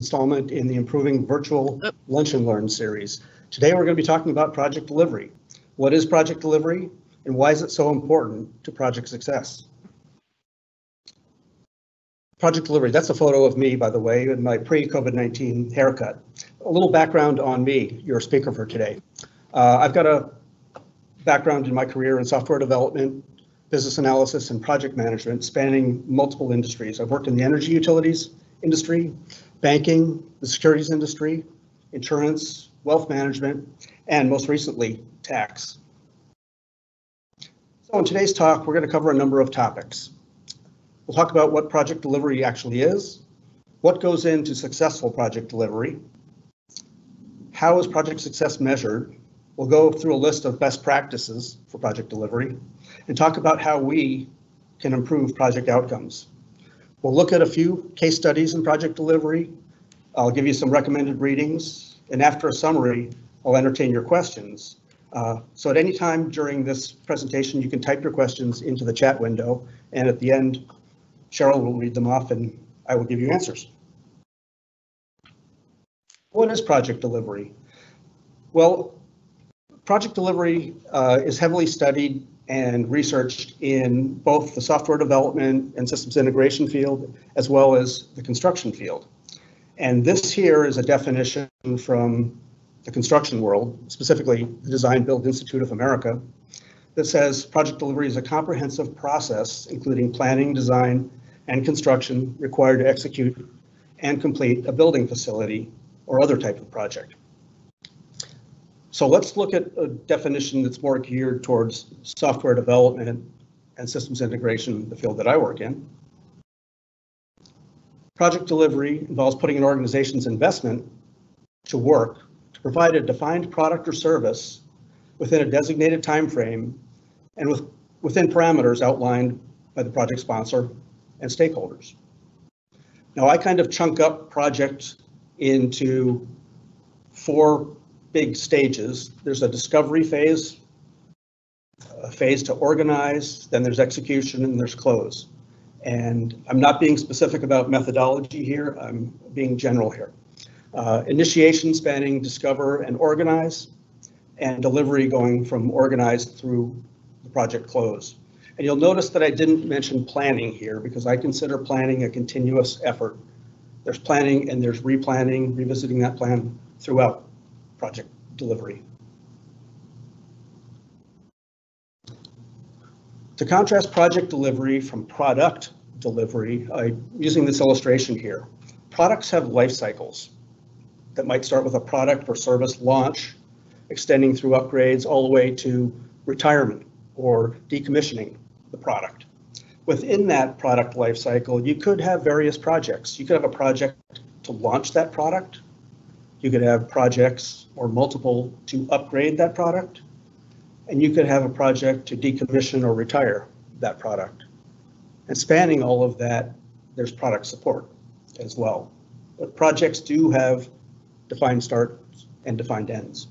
installment in the Improving Virtual Lunch and Learn series. Today we're going to be talking about project delivery. What is project delivery and why is it so important to project success? Project delivery, that's a photo of me, by the way, in my pre-COVID-19 haircut. A little background on me, your speaker for today. I've got a background in my career in software development, business analysis, and project management spanning multiple industries. I've worked in the energy utilities industry, banking, the securities industry, insurance, wealth management, and most recently, tax. So in today's talk, we're going to cover a number of topics. We'll talk about what project delivery actually is, what goes into successful project delivery, how is project success measured. We'll go through a list of best practices for project delivery and talk about how we can improve project outcomes. We'll look at a few case studies in project delivery. I'll give you some recommended readings, and after a summary, I'll entertain your questions. So at any time during this presentation, you can type your questions into the chat window, and at the end, Cheryl will read them off and I will give you answers. What is project delivery? Well, project delivery is heavily studied and researched in both the software development and systems integration field, as well as the construction field. And this here is a definition from the construction world, specifically the Design Build Institute of America, that says project delivery is a comprehensive process, including planning, design, and construction required to execute and complete a building facility or other type of project. So let's look at a definition that's more geared towards software development and systems integration, the field that I work in. Project delivery involves putting an organization's investment to work to provide a defined product or service within a designated time frame and within parameters outlined by the project sponsor and stakeholders. Now, I kind of chunk up projects into four big stages. There's a discovery phase, a phase to organize, then there's execution, and there's close. And I'm not being specific about methodology here, I'm being general here. Initiation spanning discover and organize, and delivery going from organized through the project close. And you'll notice that I didn't mention planning here because I consider planning a continuous effort. There's planning and there's replanning, revisiting that plan throughout project delivery. To contrast project delivery from product delivery, I'm using this illustration here. Products have life cycles that might start with a product or service launch, extending through upgrades all the way to retirement or decommissioning the product. Within that product life cycle, you could have various projects. You could have a project to launch that product. You could have projects or multiple to upgrade that product. And you could have a project to decommission or retire that product. And spanning all of that, there's product support as well. But projects do have defined starts and defined ends.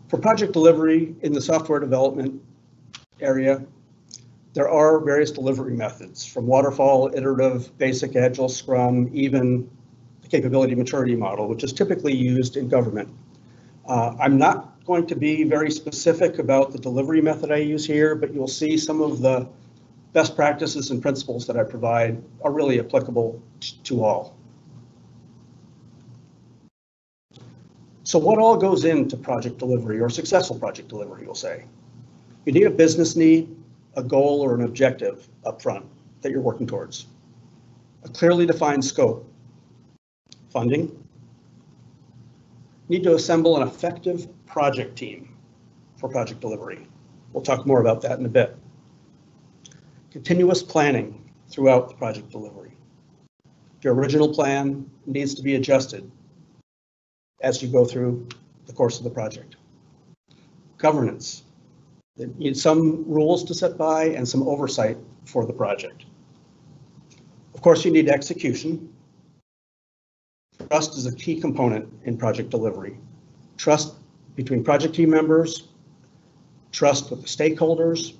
For project delivery in the software development area, there are various delivery methods from waterfall, iterative, basic, agile, scrum, even the capability maturity model, which is typically used in government. I'm not going to be very specific about the delivery method I use here, but you'll see some of the best practices and principles that I provide are really applicable to all. So what all goes into project delivery or successful project delivery, we'll say? You need a business need, a goal or an objective up front that you're working towards. A clearly defined scope. Funding. You need to assemble an effective project team for project delivery. We'll talk more about that in a bit. Continuous planning throughout the project delivery. Your original plan needs to be adjusted as you go through the course of the project. Governance. You need some rules to set by and some oversight for the project. Of course, you need execution. Trust is a key component in project delivery. Trust between project team members, trust with the stakeholders.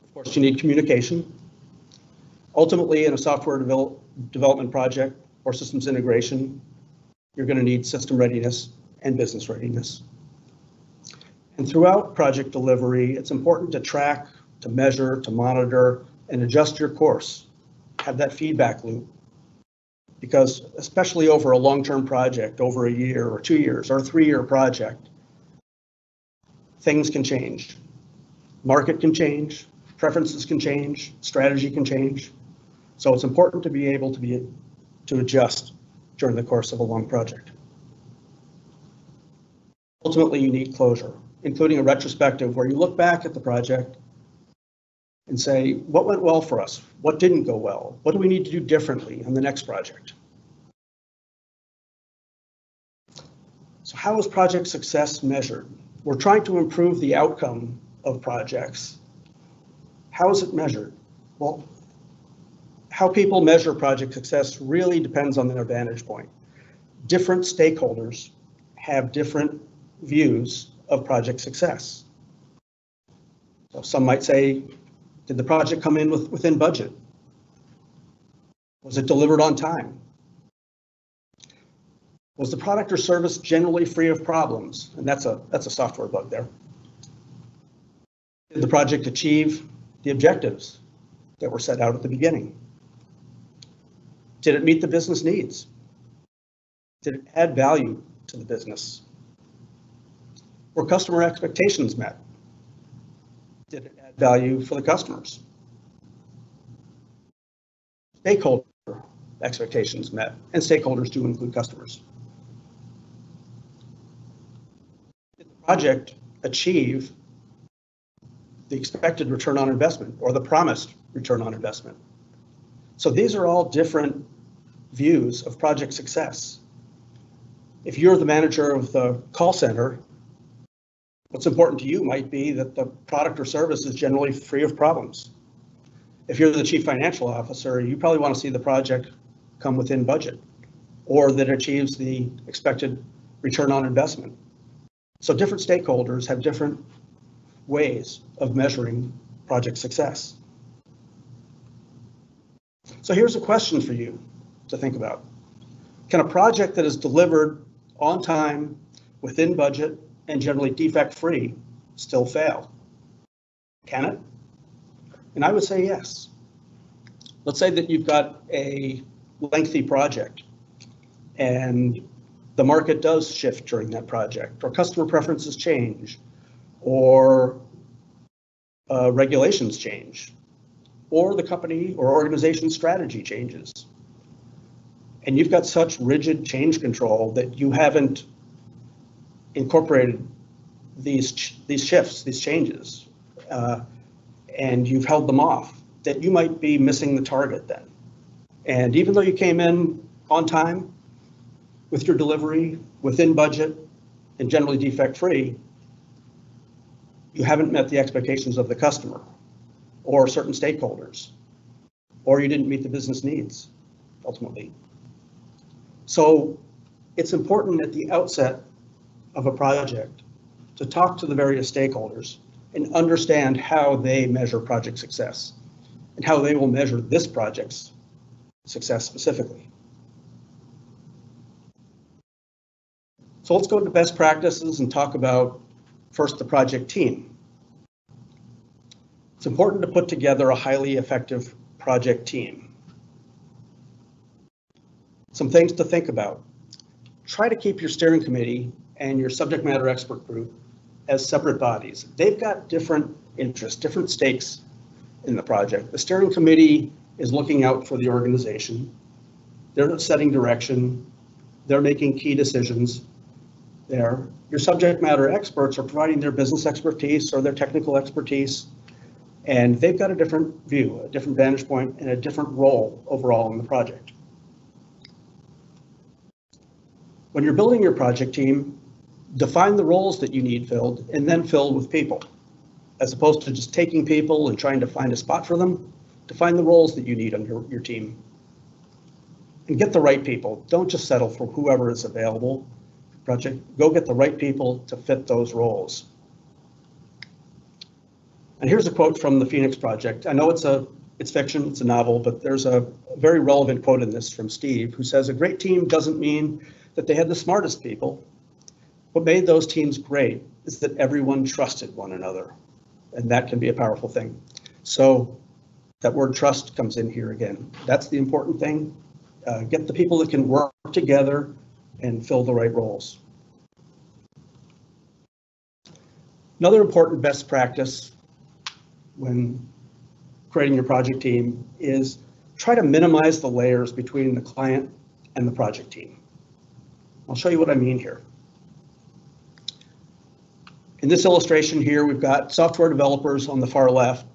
Of course, you need communication. Ultimately, in a software development project or systems integration, you're going to need system readiness and business readiness. And throughout project delivery, it's important to track, to measure, to monitor, and adjust your course. Have that feedback loop. Because especially over a long-term project, over a year or 2 years or a 3-year project, things can change. Market can change, preferences can change, strategy can change. So it's important to be able to adjust during the course of a long project. Ultimately, you need closure, including a retrospective where you look back at the project and say, what went well for us? What didn't go well? What do we need to do differently on the next project? So how is project success measured? We're trying to improve the outcome of projects. How is it measured? Well, how people measure project success really depends on their vantage point. Different stakeholders have different views of project success. So some might say, did the project come in within budget? Was it delivered on time? Was the product or service generally free of problems? And that's a software bug there. Did the project achieve the objectives that were set out at the beginning? Did it meet the business needs? Did it add value to the business? Were customer expectations met? Did it add value for the customers? Stakeholder expectations met, and stakeholders do include customers. Did the project achieve the expected return on investment or the promised return on investment? So these are all different views of project success. If you're the manager of the call center, what's important to you might be that the product or service is generally free of problems. If you're the chief financial officer, you probably want to see the project come within budget or that it achieves the expected return on investment. So different stakeholders have different ways of measuring project success. So here's a question for you to think about. Can a project that is delivered on time, within budget, and generally defect-free still fail? Can it? And I would say yes. Let's say that you've got a lengthy project and the market does shift during that project, or customer preferences change, or regulations change, or the company or organization strategy changes. And you've got such rigid change control that you haven't incorporated these shifts, these changes, and you've held them off, that you might be missing the target then. And even though you came in on time with your delivery, within budget, and generally defect-free, you haven't met the expectations of the customer or certain stakeholders, or you didn't meet the business needs, ultimately. So it's important at the outset of a project to talk to the various stakeholders and understand how they measure project success and how they will measure this project's success specifically. So let's go to best practices and talk about first the project team. It's important to put together a highly effective project team. Some things to think about. Try to keep your steering committee and your subject matter expert group as separate bodies. They've got different interests, different stakes in the project. The steering committee is looking out for the organization. They're setting direction. They're making key decisions there. Your subject matter experts are providing their business expertise or their technical expertise, and they've got a different view, a different vantage point, and a different role overall in the project. When you're building your project team, define the roles that you need filled and then fill with people. As opposed to just taking people and trying to find a spot for them, define the roles that you need on your team. And get the right people. Don't just settle for whoever is available. Go get the right people to fit those roles. And here's a quote from the Phoenix Project. I know it's a It's fiction, it's a novel, but there's a very relevant quote in this from Steve, who says, "A great team doesn't mean that they had the smartest people. What made those teams great is that everyone trusted one another." And that can be a powerful thing. So that word trust comes in here again. That's the important thing. Get the people that can work together and fill the right roles. Another important best practice when creating your project team is try to minimize the layers between the client and the project team. I'll show you what I mean here. In this illustration here, we've got software developers on the far left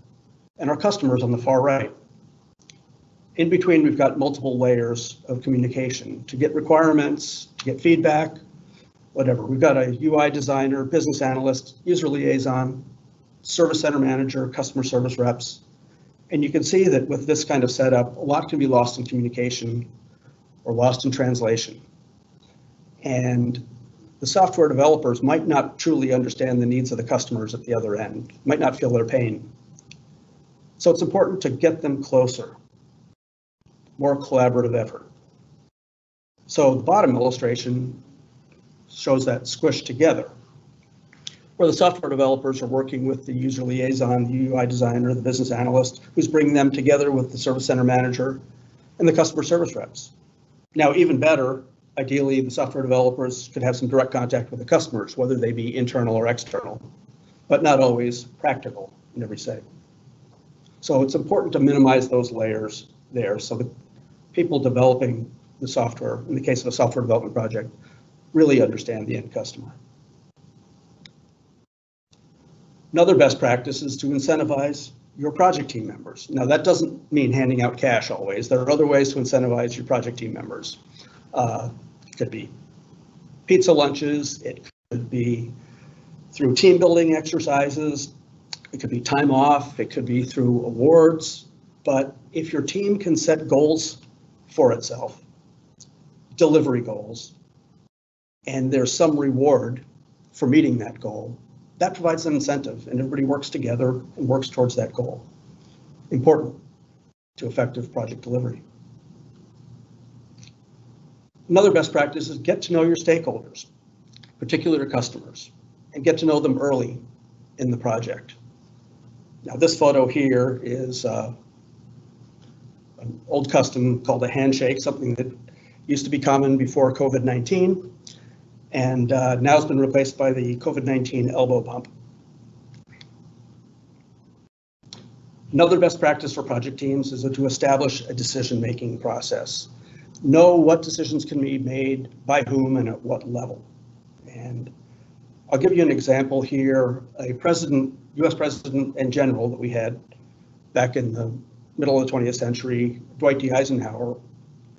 and our customers on the far right. In between, we've got multiple layers of communication to get requirements, to get feedback, whatever. We've got a UI designer, business analyst, user liaison, service center manager, customer service reps. And you can see that with this kind of setup, a lot can be lost in communication or lost in translation. And the software developers might not truly understand the needs of the customers at the other end, might not feel their pain. So it's important to get them closer, more collaborative effort. So the bottom illustration shows that squished together, where the software developers are working with the user liaison, the UI designer, the business analyst, who's bringing them together with the service center manager and the customer service reps. Now, even better, ideally, the software developers could have some direct contact with the customers, whether they be internal or external, but not always practical in every setting. So it's important to minimize those layers there so that people developing the software, in the case of a software development project, really understand the end customer. Another best practice is to incentivize your project team members. Now, that doesn't mean handing out cash always. There are other ways to incentivize your project team members. It could be pizza lunches, it could be through team building exercises, it could be time off, it could be through awards. But if your team can set goals for itself, delivery goals, and there's some reward for meeting that goal, that provides an incentive and everybody works together and works towards that goal. Important to effective project delivery. Another best practice is get to know your stakeholders, particularly your customers, and get to know them early in the project. Now, this photo here is an old custom called a handshake, something that used to be common before COVID-19, and now it's been replaced by the COVID-19 elbow bump. Another best practice for project teams is to establish a decision-making process. Know what decisions can be made by whom and at what level. And I'll give you an example here. A president, US president and general that we had back in the middle of the 20th century, Dwight D. Eisenhower,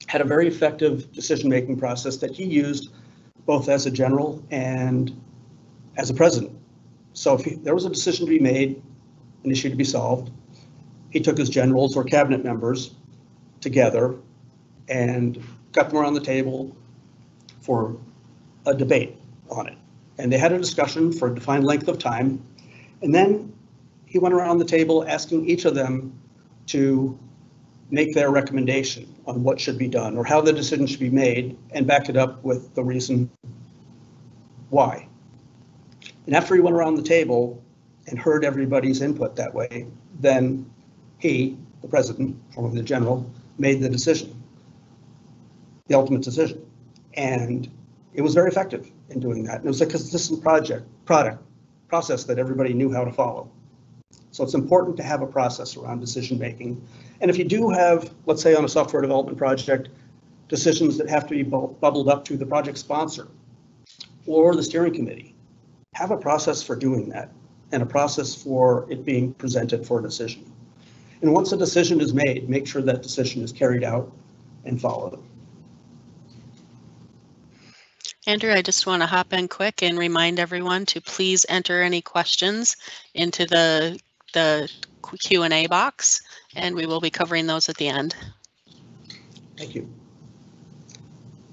had a very effective decision-making process that he used both as a general and as a president. So if there was a decision to be made, an issue to be solved, he took his generals or cabinet members together and got them around the table for a debate on it. And they had a discussion for a defined length of time. And then he went around the table asking each of them to make their recommendation on what should be done or how the decision should be made and back it up with the reason why. And after he went around the table and heard everybody's input that way, then he, the president, or the general, made the decision, the ultimate decision. And it was very effective in doing that. And it was a consistent process that everybody knew how to follow. So it's important to have a process around decision making. And if you do have, let's say on a software development project, decisions that have to be bubbled up to the project sponsor or the steering committee, have a process for doing that and a process for it being presented for a decision. And once a decision is made, make sure that decision is carried out and followed. Andrew, I just want to hop in quick and remind everyone to please enter any questions into the Q&A box, and we will be covering those at the end. Thank you.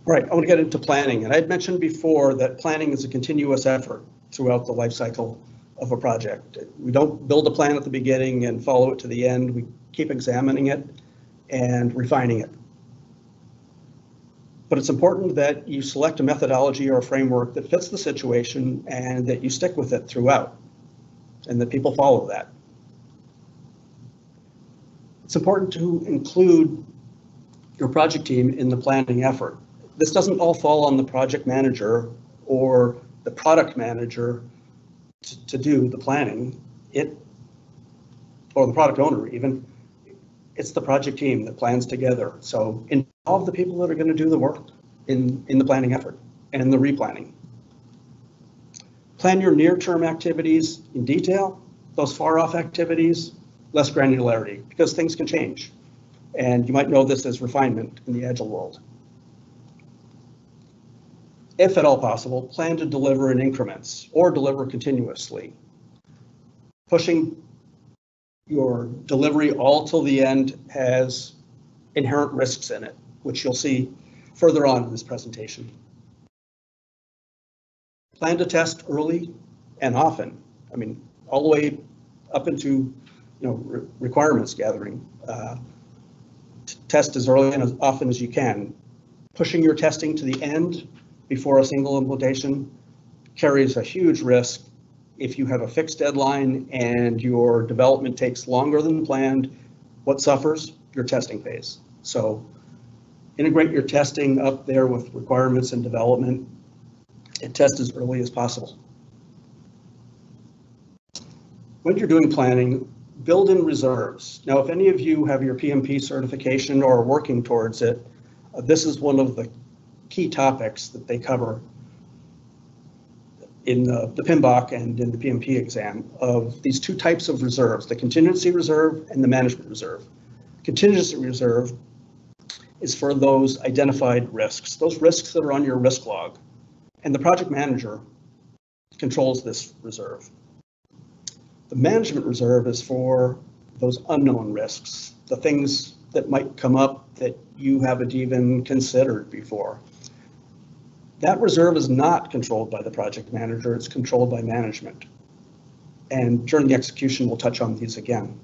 All right, I want to get into planning. And I'd mentioned before that planning is a continuous effort throughout the life cycle of a project. We don't build a plan at the beginning and follow it to the end. We keep examining it and refining it. But it's important that you select a methodology or a framework that fits the situation and that you stick with it throughout, and that people follow that. It's important to include your project team in the planning effort. This doesn't all fall on the project manager or the product manager to do the planning, or the product owner even. It's the project team that plans together. So involve the people that are going to do the work in the planning effort and in the replanning. Plan your near-term activities in detail. Those far-off activities, less granularity, because things can change. And you might know this as refinement in the Agile world. If at all possible, plan to deliver in increments or deliver continuously. Pushing your delivery all till the end has inherent risks in it, which you'll see further on in this presentation. Plan to test early and often. I mean, all the way up into requirements gathering. Test as early and as often as you can. Pushing your testing to the end before a single implementation carries a huge risk. If you have a fixed deadline and your development takes longer than planned, what suffers? Your testing phase. So integrate your testing up there with requirements and development and test as early as possible. When you're doing planning, build in reserves. Now, if any of you have your PMP certification or are working towards it, this is one of the key topics that they cover in the PMBOK and in the PMP exam of these two types of reserves, the contingency reserve and the management reserve. Contingency reserve is for those identified risks, those risks that are on your risk log, and the project manager controls this reserve. The management reserve is for those unknown risks, the things that might come up that you haven't even considered before. That reserve is not controlled by the project manager, it's controlled by management. And during the execution, we'll touch on these again.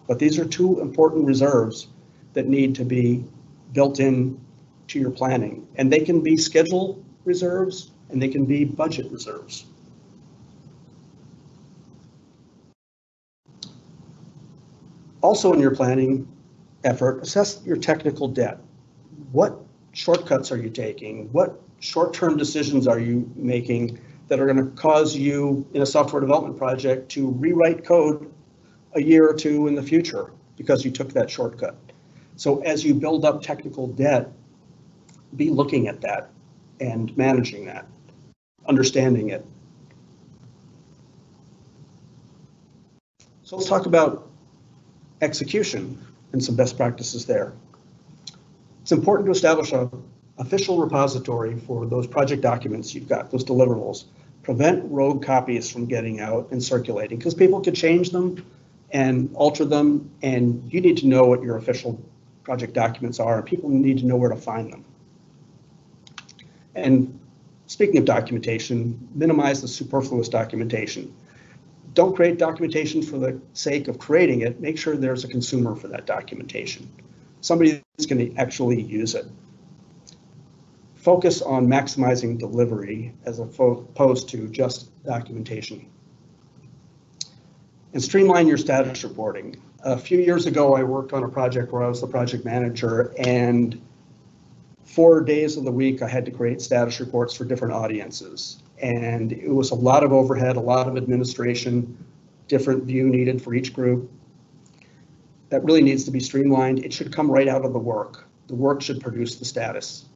But these are two important reserves that need to be built in to your planning. And they can be schedule reserves and they can be budget reserves. Also in your planning effort, assess your technical debt. What shortcuts are you taking? What short-term decisions are you making that are going to cause you in a software development project to rewrite code a year or two in the future because you took that shortcut? So as you build up technical debt, be looking at that and managing that, understanding it. So let's talk about execution and some best practices there. It's important to establish an official repository for those project documents you've got, those deliverables. Prevent rogue copies from getting out and circulating because people could change them and alter them, and you need to know what your official project documents are, and people need to know where to find them. And speaking of documentation, minimize the superfluous documentation. Don't create documentation for the sake of creating it. Make sure there's a consumer for that documentation, somebody that's going to actually use it. Focus on maximizing delivery as opposed to just documentation. And streamline your status reporting. A few years ago, I worked on a project where I was the project manager, and 4 days of the week I had to create status reports for different audiences. And it was a lot of overhead, a lot of administration, different view needed for each group. That really needs to be streamlined. It should come right out of the work. The work should produce the status.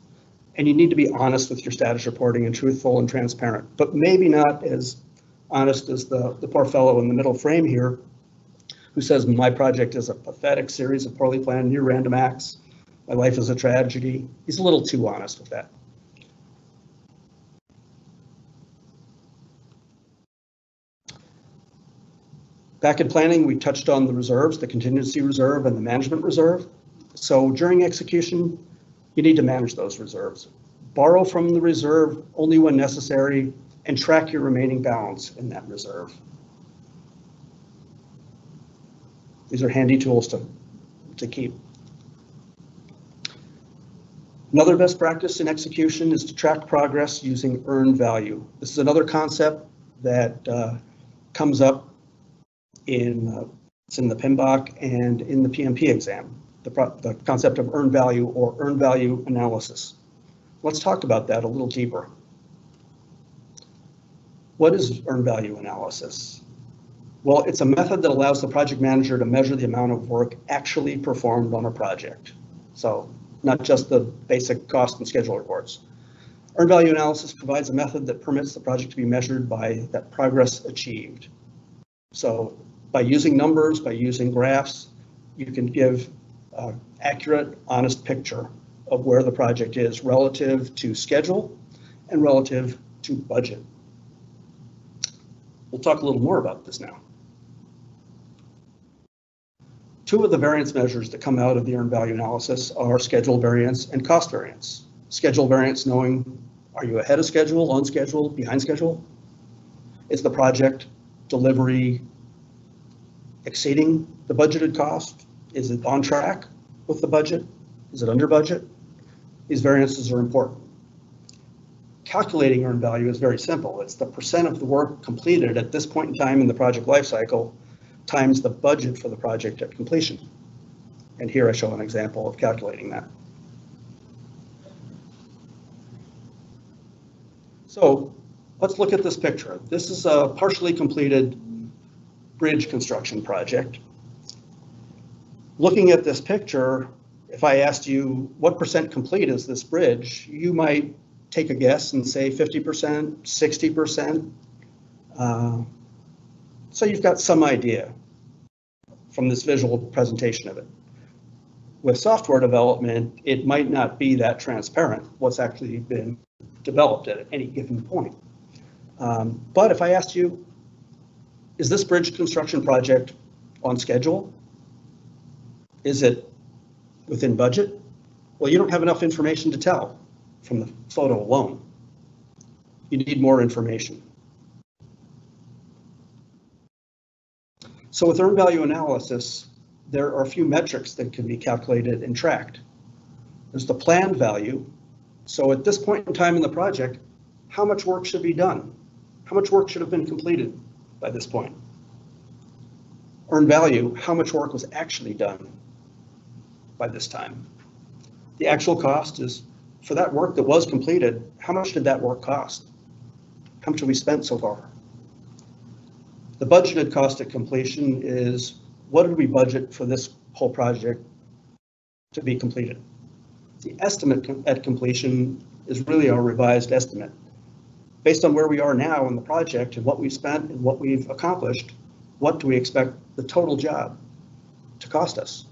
And you need to be honest with your status reporting and truthful and transparent, but maybe not as honest as the poor fellow in the middle frame here, who says my project is a pathetic series of poorly planned near random acts. My life is a tragedy. He's a little too honest with that. Back in planning, we touched on the reserves, the contingency reserve and the management reserve. So during execution, you need to manage those reserves. Borrow from the reserve only when necessary and track your remaining balance in that reserve. These are handy tools to to keep. Another best practice in execution is to track progress using earned value. This is another concept that comes up it's in the PMBOK and in the PMP exam, the concept of earned value or earned value analysis. Let's talk about that a little deeper. What is earned value analysis? Well, it's a method that allows the project manager to measure the amount of work actually performed on a project. So not just the basic cost and schedule reports. Earned value analysis provides a method that permits the project to be measured by that progress achieved. So by using numbers, by using graphs, you can give an accurate, honest picture of where the project is relative to schedule and relative to budget. We'll talk a little more about this now. Two of the variance measures that come out of the earned value analysis are schedule variance and cost variance. Schedule variance, knowing are you ahead of schedule, on schedule, behind schedule? Is the project delivery exceeding the budgeted cost? Is it on track with the budget? Is it under budget? These variances are important. Calculating earned value is very simple. It's the percent of the work completed at this point in time in the project lifecycle times the budget for the project at completion. And here I show an example of calculating that. So let's look at this picture. This is a partially completed bridge construction project. Looking at this picture, if I asked you what percent complete is this bridge, you might take a guess and say 50%, 60%. So you've got some idea from this visual presentation of it. With software development, it might not be that transparent what's actually been developed at any given point. But if I asked you, is this bridge construction project on schedule? Is it within budget? Well, you don't have enough information to tell from the photo alone. You need more information. So with earned value analysis, there are a few metrics that can be calculated and tracked. There's the planned value. So at this point in time in the project, how much work should be done? How much work should have been completed by this point? Earned value, how much work was actually done by this time? The actual cost is for that work that was completed, how much did that work cost? How much have we spent so far? The budgeted cost at completion is what did we budget for this whole project to be completed? The estimate at completion is really our revised estimate. Based on where we are now in the project and what we've spent and what we've accomplished, what do we expect the total job to cost us?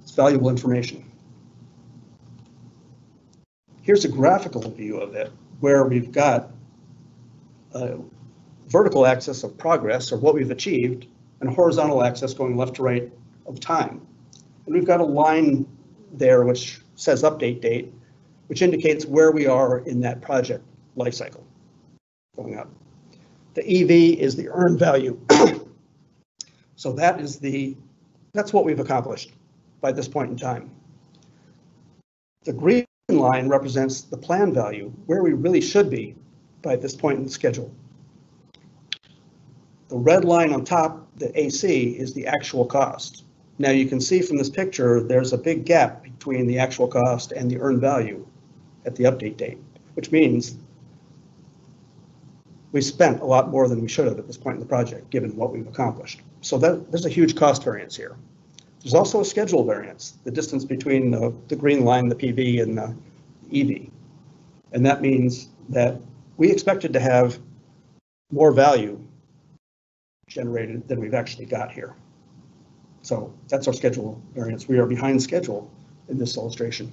It's valuable information. Here's a graphical view of it where we've got a vertical axis of progress, or what we've achieved, and a horizontal axis going left to right of time. And we've got a line there which says update date, which indicates where we are in that project life cycle going up. The EV is the earned value. So that's what we've accomplished by this point in time. The green line represents the plan value, where we really should be by this point in the schedule. The red line on top, the AC, is the actual cost. Now you can see from this picture, there's a big gap between the actual cost and the earned value at the update date, which means we spent a lot more than we should have at this point in the project, given what we've accomplished. So there's a huge cost variance here. There's also a schedule variance, the distance between the green line, the PV, and the EV. And that means that we expected to have more value generated than we've actually got here. So that's our schedule variance. We are behind schedule in this illustration.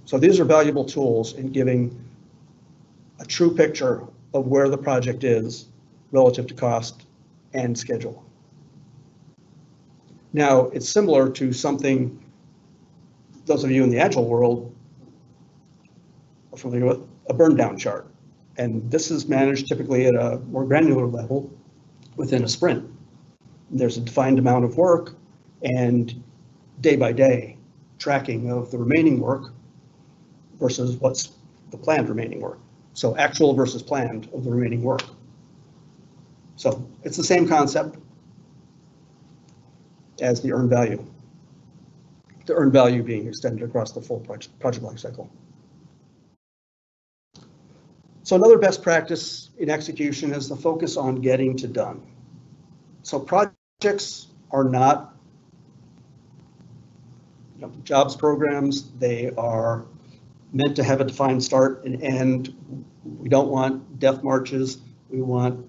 So these are valuable tools in giving a true picture of where the project is relative to cost and schedule. Now, it's similar to something those of you in the Agile world are familiar with, a Burndown chart. And this is managed typically at a more granular level within a sprint. There's a defined amount of work and day by day tracking of the remaining work versus what's the planned remaining work. So actual versus planned of the remaining work. So it's the same concept as the earned value. The earned value being extended across the full project life cycle. So another best practice in execution is the focus on getting to done. So projects are not jobs programs. They are meant to have a defined start and end. We don't want death marches. We want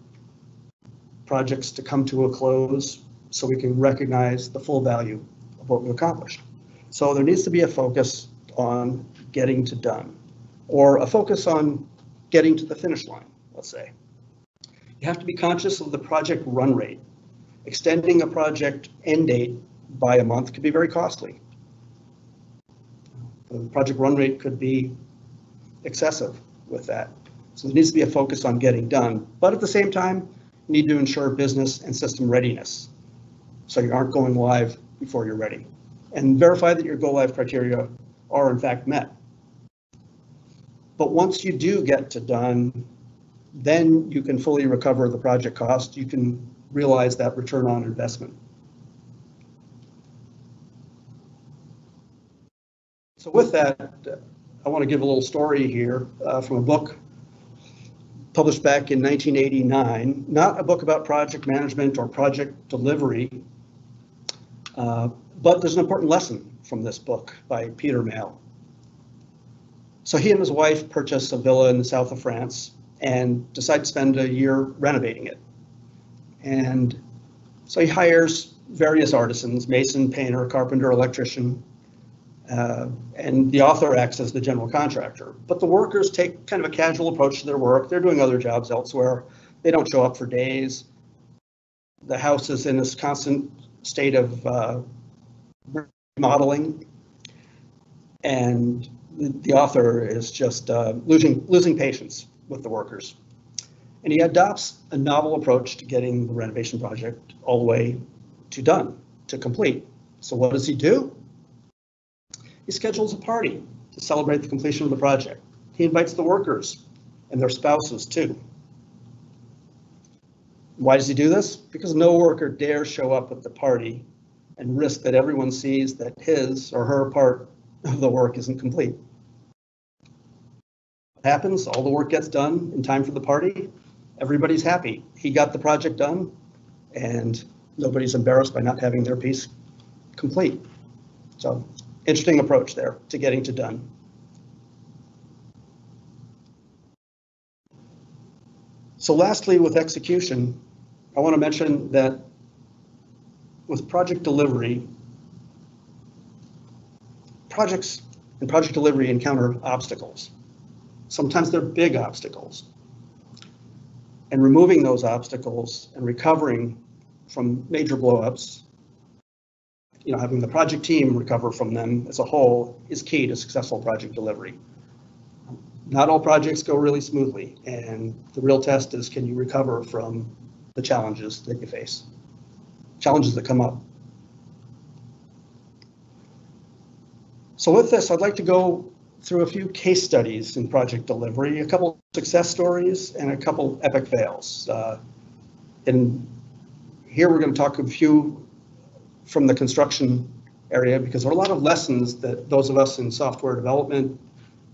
projects to come to a close so we can recognize the full value of what we've accomplished. So there needs to be a focus on getting to done, or a focus on getting to the finish line, let's say. You have to be conscious of the project run rate. Extending a project end date by a month could be very costly. The project run rate could be excessive with that. So there needs to be a focus on getting done, but at the same time, you need to ensure business and system readiness. So you aren't going live before you're ready. And verify that your go live criteria are in fact met. But once you do get to done, then you can fully recover the project cost. You can realize that return on investment. So with that, I want to give a little story here from a book published back in 1989, not a book about project management or project delivery, but there's an important lesson from this book by Peter Mayle. So he and his wife purchased a villa in the south of France and decide to spend a year renovating it. And so he hires various artisans, mason, painter, carpenter, electrician, and the author acts as the general contractor. But the workers take kind of a casual approach to their work. They're doing other jobs elsewhere. They don't show up for days. The house is in this constant state of remodeling, and the author is just losing patience with the workers. And he adopts a novel approach to getting the renovation project all the way to done, to complete. So what does he do? He schedules a party to celebrate the completion of the project. He invites the workers and their spouses too. Why does he do this? Because no worker dares show up at the party and risk that everyone sees that his or her part of the work isn't complete. What happens? All the work gets done in time for the party. Everybody's happy. He got the project done, and nobody's embarrassed by not having their piece complete. So, interesting approach there to getting to done. So lastly, with execution, I want to mention that with project delivery, projects and project delivery encounter obstacles. Sometimes they're big obstacles. And removing those obstacles and recovering from major blowups, having the project team recover from them as a whole is key to successful project delivery. Not all projects go really smoothly, and the real test is, can you recover from the challenges that you face, challenges that come up. So with this, I'd like to go through a few case studies in project delivery, a couple success stories, and a couple epic fails. And here we're going to talk a few from the construction area, because there are a lot of lessons that those of us in software development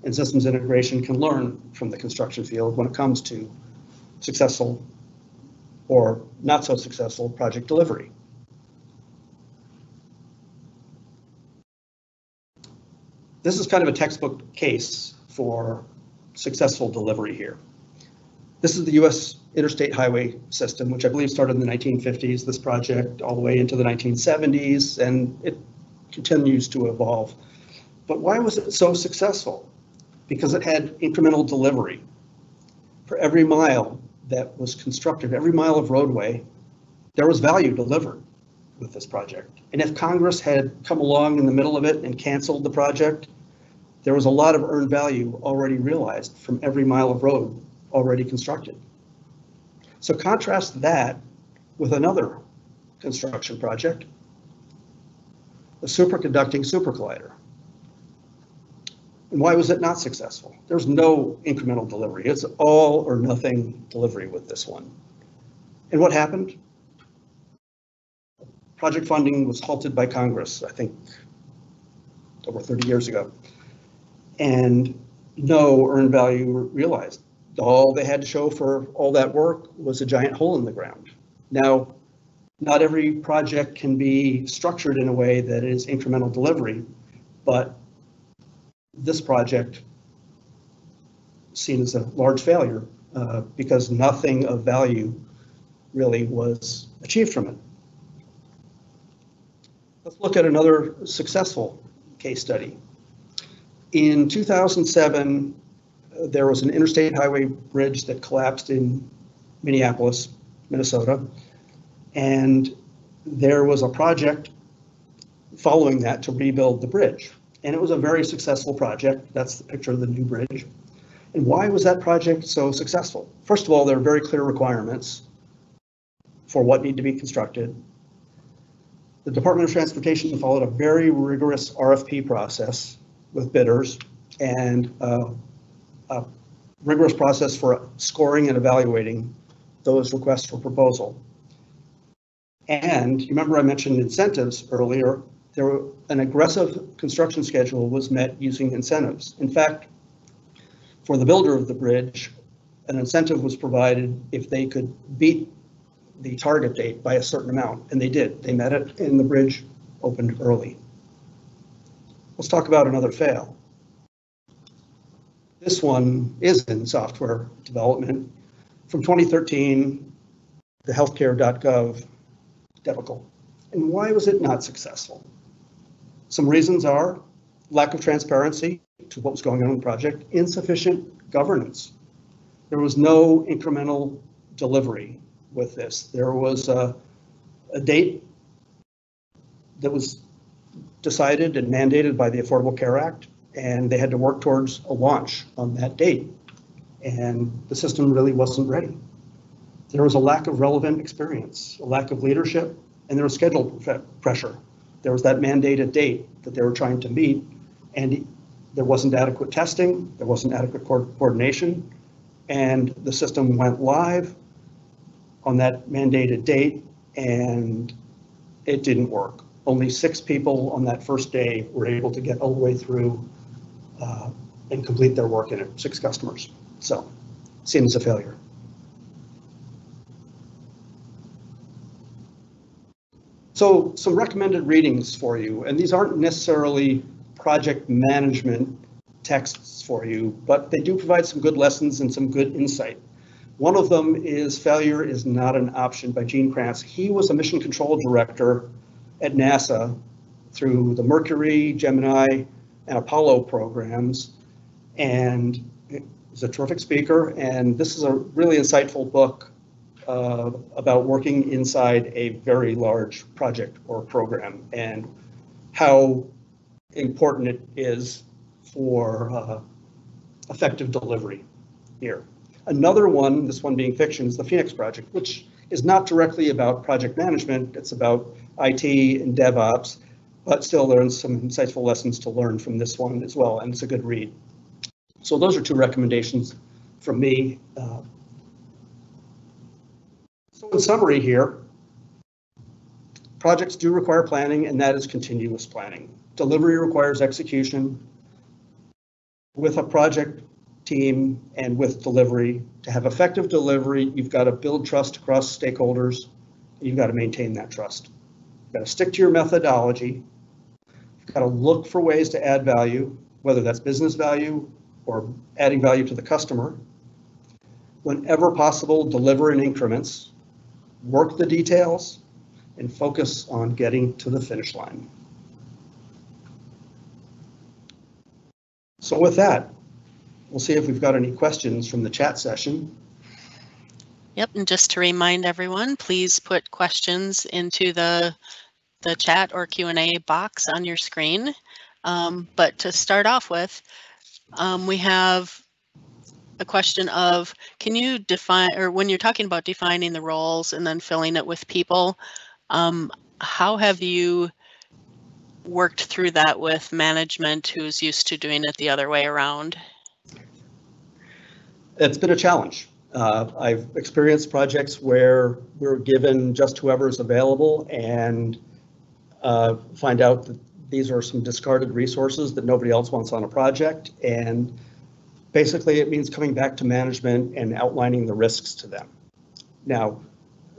and systems integration can learn from the construction field when it comes to successful or not so successful project delivery. This is kind of a textbook case for successful delivery here. This is the U.S. Interstate highway system, which I believe started in the 1950s, this project all the way into the 1970s, and it continues to evolve. But why was it so successful? Because it had incremental delivery. For every mile that was constructed, every mile of roadway, there was value delivered with this project. And if Congress had come along in the middle of it and canceled the project, there was a lot of earned value already realized from every mile of road already constructed. So contrast that with another construction project, a superconducting supercollider. And why was it not successful? There's no incremental delivery. It's all or nothing delivery with this one. And what happened? Project funding was halted by Congress, I think, over 30 years ago. And no earned value realized. All they had to show for all that work was a giant hole in the ground. Now, not every project can be structured in a way that is incremental delivery, but this project seen as a large failure because nothing of value really was achieved from it. Let's look at another successful case study. In 2007, there was an interstate highway bridge that collapsed in Minneapolis, Minnesota, and there was a project following that to rebuild the bridge. And it was a very successful project. That's the picture of the new bridge. And why was that project so successful? First of all, there are very clear requirements for what needed to be constructed. The Department of Transportation followed a very rigorous RFP process with bidders and a rigorous process for scoring and evaluating those requests for proposal. And you remember I mentioned incentives earlier. An aggressive construction schedule was met using incentives. In fact, for the builder of the bridge, an incentive was provided if they could beat the target date by a certain amount, and they did. They met it, and the bridge opened early. Let's talk about another fail. This one is in software development. From 2013, the Healthcaregov debacle. And why was it not successful? Some reasons are lack of transparency to what was going on in the project, insufficient governance. There was no incremental delivery with this. There was a date that was decided and mandated by the Affordable Care Act, and they had to work towards a launch on that date. And the system really wasn't ready. There was a lack of relevant experience, a lack of leadership, and there was schedule pressure. There was that mandated date that they were trying to meet, and there wasn't adequate testing, there wasn't adequate coordination, and the system went live on that mandated date, and it didn't work. Only 6 people on that first day were able to get all the way through and complete their work in it, 6 customers. So, seen as a failure. So, some recommended readings for you, and these aren't necessarily project management texts for you, but they do provide some good lessons and some good insight. One of them is Failure is Not an Option by Gene Kranz. He was a mission control director at NASA through the Mercury, Gemini, and Apollo programs, and he's a terrific speaker, and this is a really insightful book about working inside a very large project or program and how important it is for effective delivery here. Another one, this one being fiction, is the Phoenix Project, which is not directly about project management. It's about IT and DevOps, but still there's some insightful lessons to learn from this one as well, and it's a good read. So those are 2 recommendations from me. So in summary here, projects do require planning, and that is continuous planning. Delivery requires execution. With a project team and with delivery, to have effective delivery, you've got to build trust across stakeholders. And you've got to maintain that trust. You've got to stick to your methodology. You've got to look for ways to add value, whether that's business value or adding value to the customer. Whenever possible, deliver in increments, work the details, and focus on getting to the finish line. So with that, we'll see if we've got any questions from the chat session. Yep, and just to remind everyone, please put questions into the chat or Q&A box on your screen. But to start off with, we have a question of, can you define, or when you're talking about defining the roles and then filling it with people, How have you worked through that with management who's used to doing it the other way around? It's been a challenge. I've experienced projects where we're given just whoever's available and find out that these are some discarded resources that nobody else wants on a project. And basically it means coming back to management and outlining the risks to them. Now,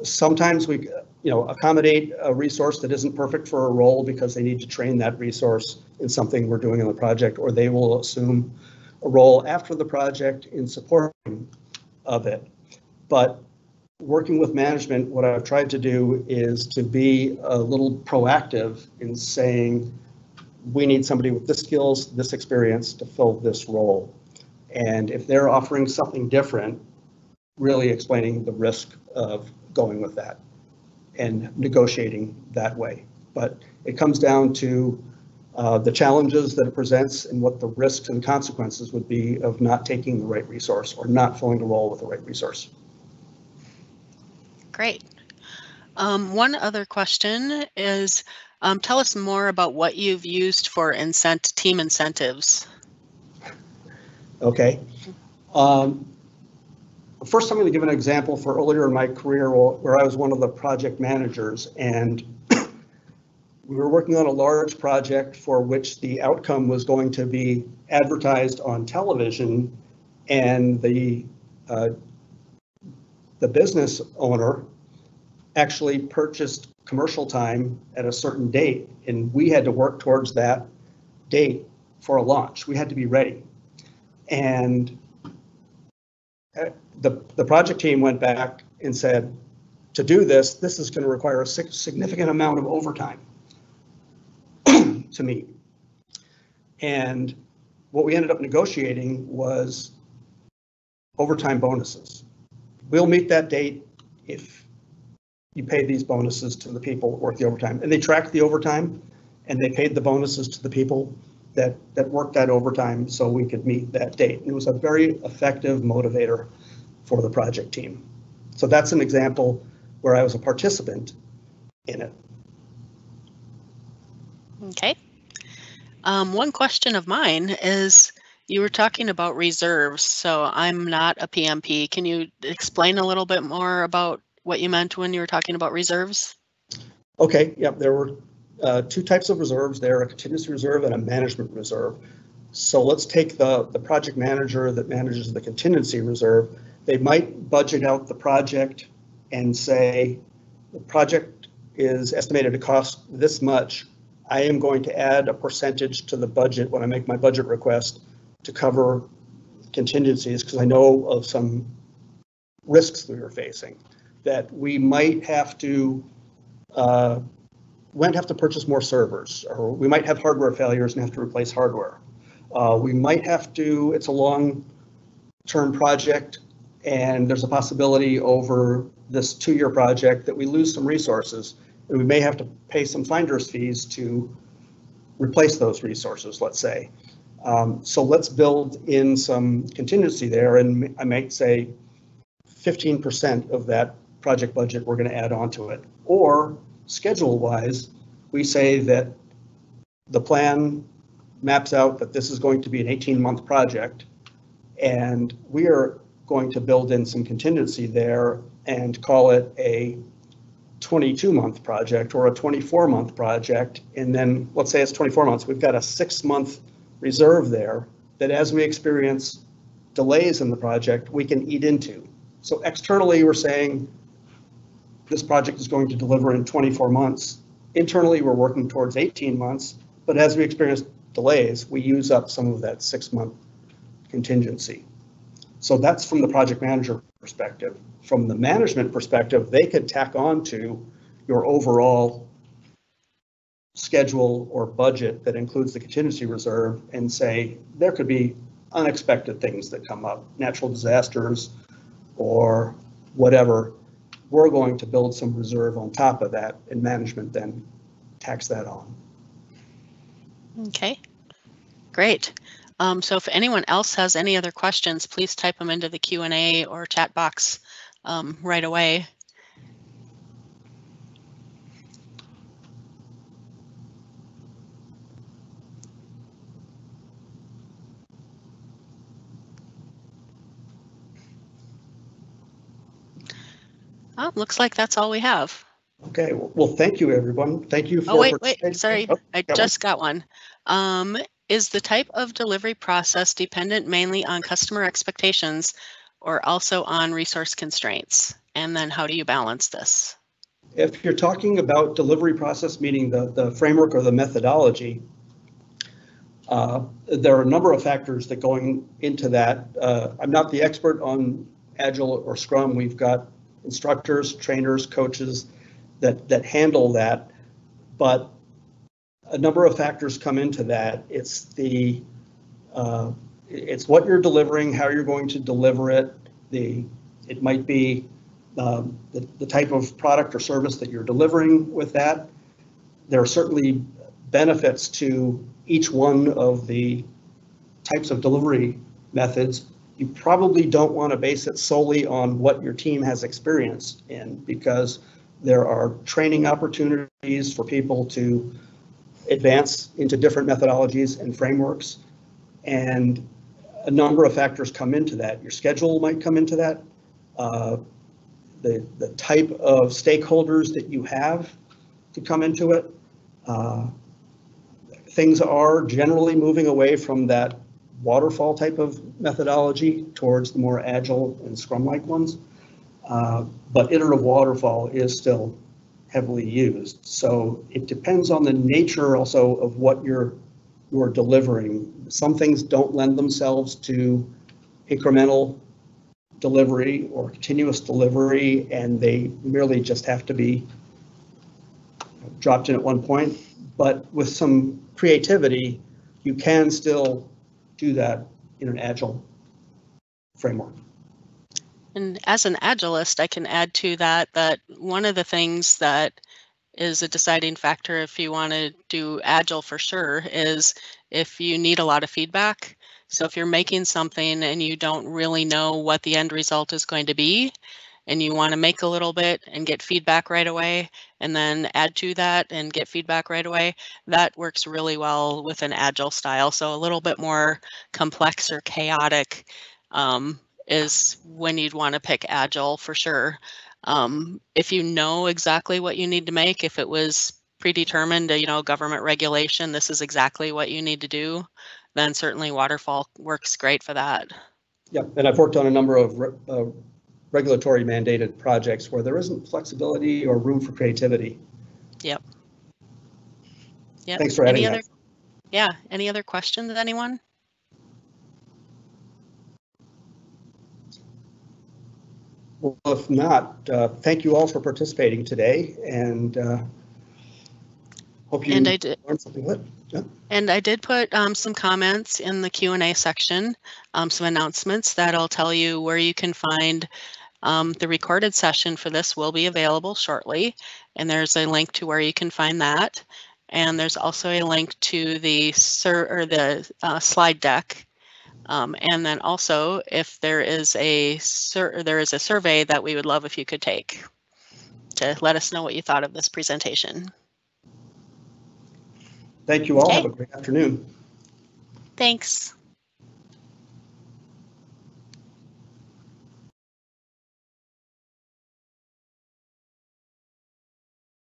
sometimes we accommodate a resource that isn't perfect for a role because they need to train that resource in something we're doing on the project, or they will assume a role after the project in supporting of it. But working with management, what I've tried to do is to be a little proactive in saying, we need somebody with this skills, this experience to fill this role. And if they're offering something different, really explaining the risk of going with that and negotiating that way. But it comes down to the challenges that it presents and what the risks and consequences would be of not taking the right resource or not filling the role with the right resource. Great. One other question is, tell us more about what you've used for team incentives. Okay. First, I'm going to give an example for earlier in my career where I was one of the project managers, and we were working on a large project for which the outcome was going to be advertised on television, and the business owner actually purchased commercial time at a certain date, and we had to work towards that date for a launch. We had to be ready. And the project team went back and said, to do this, this is going to require a significant amount of overtime to meet. And what we ended up negotiating was overtime bonuses. We'll meet that date if you pay these bonuses to the people that work the overtime. And they tracked the overtime and they paid the bonuses to the people that worked that overtime so we could meet that date. And it was a very effective motivator for the project team. So that's an example where I was a participant in it. Okay. One question of mine is, you were talking about reserves, so I'm not a PMP. Can you explain a little bit more about what you meant when you were talking about reserves? Okay, yeah, there were two types of reserves there, a contingency reserve and a management reserve. So let's take the project manager that manages the contingency reserve. They might budget out the project and say, the project is estimated to cost this much. I am going to add a percentage to the budget when I make my budget request to cover contingencies, because I know of some risks we were facing, that we might have to purchase more servers, or we might have hardware failures and have to replace hardware. We might have to, it's a long-term project, and there's a possibility over this 2-year project that we lose some resources, and we may have to pay some finder's fees to replace those resources, let's say. So let's build in some contingency there, and I might say 15% of that project budget we're going to add onto it. Or schedule-wise, we say that the plan maps out that this is going to be an 18-month project, and we are going to build in some contingency there and call it a 22-month project or a 24-month project. And then let's say it's 24 months. We've got a 6-month reserve there that as we experience delays in the project, we can eat into. So externally, we're saying this project is going to deliver in 24 months. Internally, we're working towards 18 months, but as we experience delays, we use up some of that 6-month contingency. So that's from the project manager perspective. From the management perspective, they could tack on to your overall schedule or budget that includes the contingency reserve and say there could be unexpected things that come up, natural disasters or whatever. We're going to build some reserve on top of that, and management then tacks that on. Okay, great. So if anyone else has any other questions, please type them into the Q&A or chat box right away. Oh, looks like that's all we have. Okay, well, thank you, everyone. Thank you Oh, for wait, participating. sorry, Oh, I got one? just got one. Is the type of delivery process dependent mainly on customer expectations or also on resource constraints? And then how do you balance this? If you're talking about delivery process, meaning the framework or the methodology, there are a number of factors that going into that. I'm not the expert on Agile or Scrum. We've got instructors, trainers, coaches that handle that, but a number of factors come into that. It's what you're delivering, how you're going to deliver it. It might be the type of product or service that you're delivering with that. There are certainly benefits to each one of the types of delivery methods. You probably don't want to base it solely on what your team has experience in, because there are training opportunities for people to advance into different methodologies and frameworks, and a number of factors come into that. Your schedule might come into that. The type of stakeholders that you have to come into it. Things are generally moving away from that waterfall type of methodology towards the more agile and Scrum-like ones. But iterative waterfall is still heavily used. So it depends on the nature also of what you're delivering. Some things don't lend themselves to incremental delivery or continuous delivery, and they merely just have to be dropped in at one point. But with some creativity, you can still do that in an agile framework. And as an Agilist, I can add to that one of the things that is a deciding factor if you want to do Agile for sure is if you need a lot of feedback. So if you're making something and you don't really know what the end result is going to be, and you want to make a little bit and get feedback right away, and then add to that and get feedback right away, that works really well with an Agile style. So a little bit more complex or chaotic is when you'd want to pick Agile for sure. If you know exactly what you need to make, if it was predetermined, government regulation, this is exactly what you need to do, then certainly waterfall works great for that. Yeah, and I've worked on a number of regulatory mandated projects where there isn't flexibility or room for creativity. Yep. Thanks for adding that. Yeah, any other questions, anyone? Well, if not, thank you all for participating today, and hope you learned something. Yeah. And I did put some comments in the Q&A section, some announcements that'll tell you where you can find the recorded session for this will be available shortly, and there's a link to where you can find that. And there's also a link to the slide deck. And then also, if there is a survey that we would love if you could take to let us know what you thought of this presentation. Thank you all. Have a great afternoon. Thanks.